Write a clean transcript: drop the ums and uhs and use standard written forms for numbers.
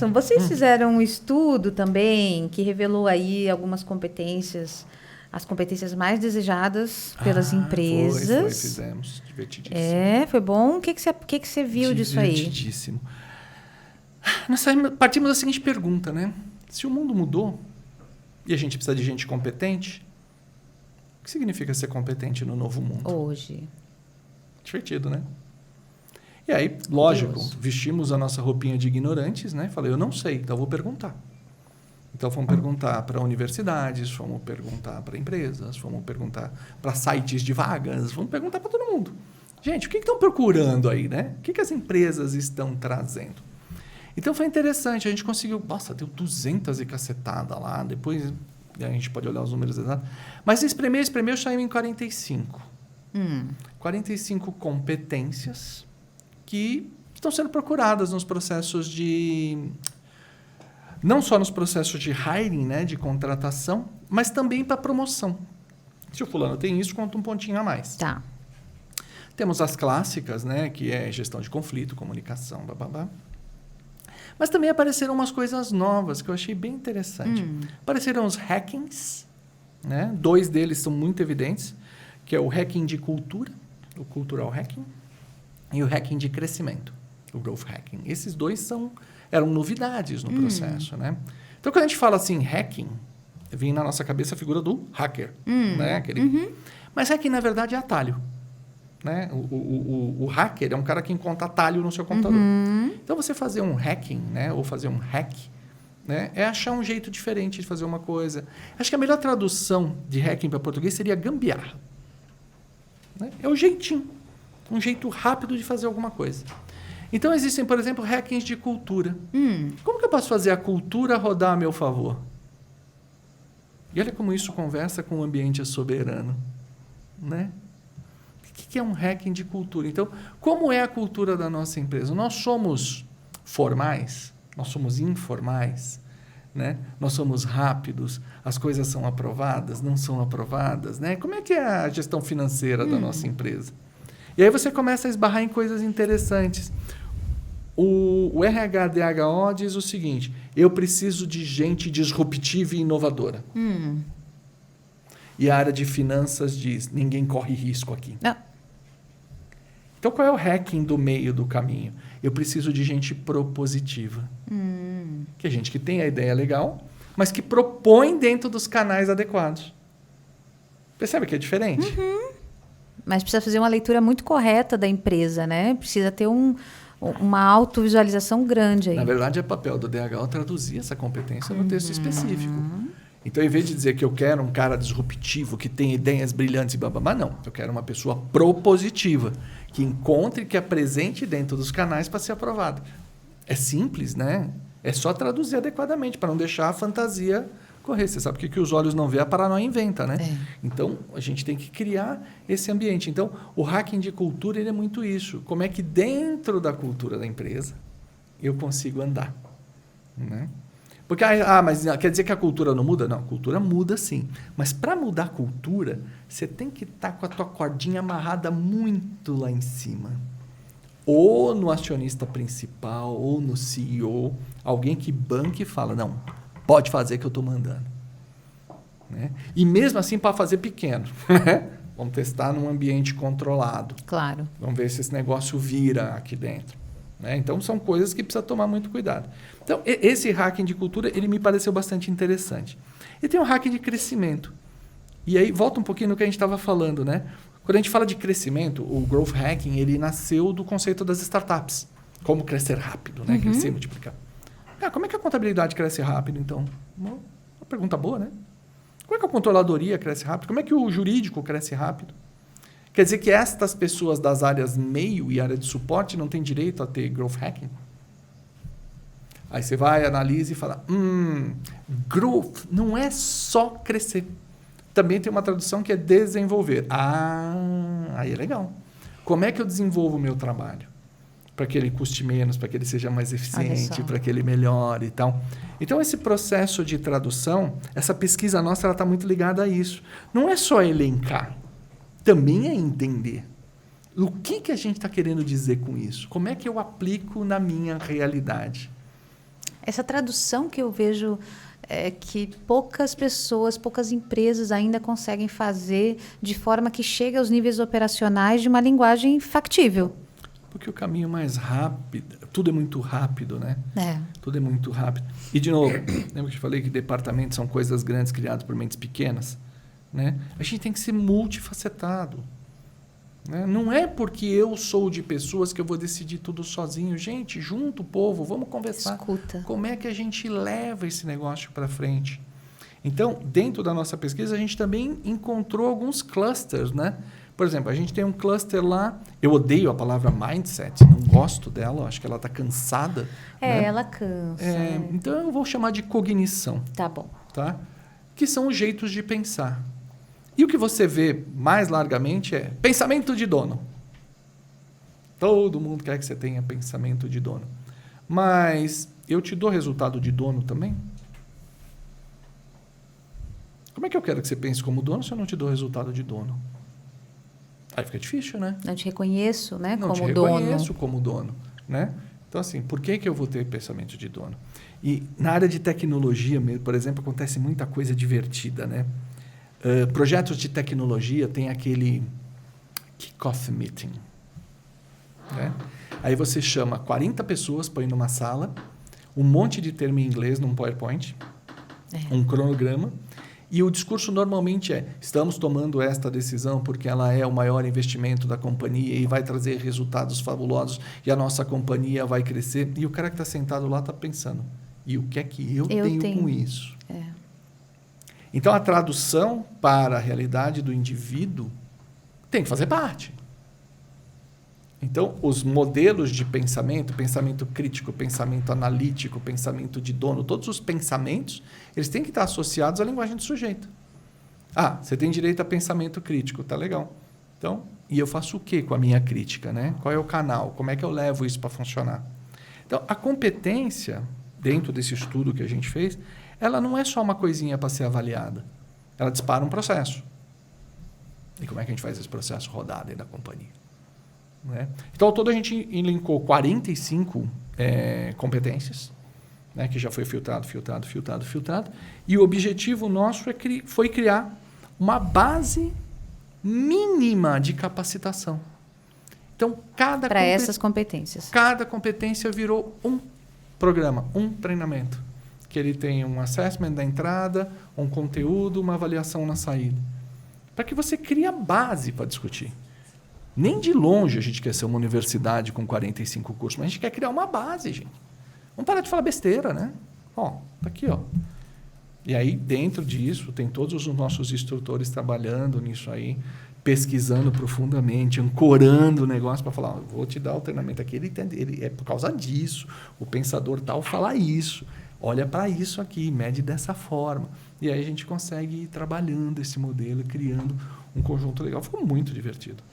Então, vocês fizeram um estudo também que revelou aí algumas competências, as competências mais desejadas pelas empresas. Fizemos. Divertidíssimo. Foi bom? O que você viu disso aí? Divertidíssimo. Nós partimos da seguinte pergunta, né? Se o mundo mudou e a gente precisa de gente competente, o que significa ser competente no novo mundo? Hoje. Divertido, né? E aí, lógico, vestimos a nossa roupinha de ignorantes, né? Falei, eu não sei, então vou perguntar. Então, fomos perguntar para universidades, fomos perguntar para empresas, fomos perguntar para sites de vagas, fomos perguntar para todo mundo. Gente, o que estão procurando aí, né? O que as empresas estão trazendo? Então, foi interessante. A gente conseguiu... Nossa, deu 200 e cacetada lá. Depois, a gente pode olhar os números exatos. Mas espremeu, saiu em 45. 45 competências que estão sendo procuradas nos processos de... Não só nos processos de hiring, né, de contratação, mas também para promoção. Se o fulano tem isso, conta um pontinho a mais. Tá. Temos as clássicas, né, que é gestão de conflito, comunicação, bababá. Mas também apareceram umas coisas novas que eu achei bem interessante. Apareceram os hackings, né? 2 deles são muito evidentes, que é o hacking de cultura, o cultural hacking, e o hacking de crescimento, o growth hacking. Esses 2 eram novidades no processo, né? Então, quando a gente fala assim, hacking, vem na nossa cabeça a figura do hacker, né? Mas hacking, na verdade, é atalho. Né? O hacker é um cara que encontra atalho no seu computador. Então, você fazer um hacking, né? Ou fazer um hack, né? É achar um jeito diferente de fazer uma coisa. Acho que a melhor tradução de hacking para português seria gambiarra. Né? É o jeitinho. Um jeito rápido de fazer alguma coisa. Então, existem, por exemplo, hackings de cultura. Como que eu posso fazer a cultura rodar a meu favor? E olha como isso conversa com o ambiente soberano. Né? O que é um hacking de cultura? Então, como é a cultura da nossa empresa? Nós somos formais? Nós somos informais? Né? Nós somos rápidos? As coisas são aprovadas? Não são aprovadas? Né? Como é que é a gestão financeira da nossa empresa? E aí você começa a esbarrar em coisas interessantes. O RHDHO diz o seguinte, eu preciso de gente disruptiva e inovadora. E a área de finanças diz, ninguém corre risco aqui. Não. Então, qual é o hacking do meio do caminho? Eu preciso de gente propositiva. Que é gente que tem a ideia legal, mas que propõe dentro dos canais adequados. Percebe que é diferente? Mas precisa fazer uma leitura muito correta da empresa, né? Precisa ter uma autovisualização grande aí. Na verdade, é papel do DHO traduzir essa competência no texto específico. Então, em vez de dizer que eu quero um cara disruptivo, que tem ideias brilhantes e bababá, não. Eu quero uma pessoa propositiva, que encontre, que apresente dentro dos canais para ser aprovado. É simples, né? É só traduzir adequadamente, para não deixar a fantasia correr. Você sabe que os olhos não vê, a paranoia inventa, né? Então, a gente tem que criar esse ambiente. Então, o hacking de cultura ele é muito isso. Como é que dentro da cultura da empresa eu consigo andar? Né? Porque, mas quer dizer que a cultura não muda? Não, a cultura muda sim. Mas para mudar a cultura, você tem que estar com a tua cordinha amarrada muito lá em cima. Ou no acionista principal, ou no CEO, alguém que banque e fala, não, pode fazer que eu estou mandando. Né? E mesmo assim para fazer pequeno. Vamos testar num ambiente controlado. Claro. Vamos ver se esse negócio vira aqui dentro. Né? Então, são coisas que precisa tomar muito cuidado. Então, esse hacking de cultura, ele me pareceu bastante interessante. E tem o hacking de crescimento. E aí, volta um pouquinho no que a gente estava falando, né? Quando a gente fala de crescimento, o growth hacking, ele nasceu do conceito das startups. Como crescer rápido, né? Crescer e multiplicar. Como é que a contabilidade cresce rápido, então? Uma pergunta boa, né? Como é que a controladoria cresce rápido? Como é que o jurídico cresce rápido? Quer dizer que estas pessoas das áreas meio e área de suporte não têm direito a ter growth hacking? Aí você vai, analisa e fala, growth não é só crescer. Também tem uma tradução que é desenvolver. Aí é legal. Como é que eu desenvolvo o meu trabalho? Para que ele custe menos, para que ele seja mais eficiente, para que ele melhore e tal. Então, esse processo de tradução, essa pesquisa nossa, ela está muito ligada a isso. Não é só elencar. Também é entender. O que a gente está querendo dizer com isso? Como é que eu aplico na minha realidade? Essa tradução que eu vejo que poucas pessoas, poucas empresas ainda conseguem fazer de forma que chegue aos níveis operacionais de uma linguagem factível. Porque o caminho mais rápido, tudo é muito rápido, né? É. Tudo é muito rápido. E, de novo, lembra que eu falei que departamentos são coisas grandes criadas por mentes pequenas? Né? A gente tem que ser multifacetado. Né? Não é porque eu sou de pessoas que eu vou decidir tudo sozinho. Gente, junto o povo, vamos conversar. Escuta. Como é que a gente leva esse negócio para frente? Então, dentro da nossa pesquisa, a gente também encontrou alguns clusters, né? Por exemplo, a gente tem um cluster lá, eu odeio a palavra mindset, não gosto dela, acho que ela está cansada. Né? Ela cansa. Então, eu vou chamar de cognição. Tá bom. Tá? Que são os jeitos de pensar. E o que você vê mais largamente é pensamento de dono. Todo mundo quer que você tenha pensamento de dono. Mas eu te dou resultado de dono também? Como é que eu quero que você pense como dono se eu não te dou resultado de dono? Aí fica difícil, né? Não te reconheço, né? Não como te dono. reconheço como dono, né? Então, assim, por que eu vou ter pensamento de dono? E na área de tecnologia, por exemplo, acontece muita coisa divertida, né? Projetos de tecnologia tem aquele kick-off meeting. Né? Aí você chama 40 pessoas, põe numa sala, um monte de termo em inglês num PowerPoint, um cronograma, e o discurso normalmente é: estamos tomando esta decisão porque ela é o maior investimento da companhia e vai trazer resultados fabulosos e a nossa companhia vai crescer. E o cara que está sentado lá está pensando: e o que é que eu tenho com isso? Então, a tradução para a realidade do indivíduo tem que fazer parte. Então, os modelos de pensamento, pensamento crítico, pensamento analítico, pensamento de dono, todos os pensamentos, eles têm que estar associados à linguagem do sujeito. Ah, você tem direito a pensamento crítico, tá legal. Então, e eu faço o quê com a minha crítica, né? Qual é o canal? Como é que eu levo isso para funcionar? Então, a competência, dentro desse estudo que a gente fez, ela não é só uma coisinha para ser avaliada. Ela dispara um processo. E como é que a gente faz esse processo rodar dentro da companhia? Né? Então, ao todo, a gente elencou 45 competências, né, que já foi filtrado. E o objetivo nosso foi criar uma base mínima de capacitação. Então, para essas competências. Cada competência virou um programa, um treinamento. Que ele tem um assessment da entrada, um conteúdo, uma avaliação na saída. Para que você crie a base para discutir. Nem de longe a gente quer ser uma universidade com 45 cursos, mas a gente quer criar uma base, gente. Vamos parar de falar besteira, né? Ó, tá aqui, ó. E aí, dentro disso, tem todos os nossos instrutores trabalhando nisso aí, pesquisando profundamente, ancorando o negócio para falar: vou te dar o treinamento aqui, ele é por causa disso, o pensador tal fala isso, olha para isso aqui, mede dessa forma. E aí a gente consegue ir trabalhando esse modelo, criando um conjunto legal. Ficou muito divertido.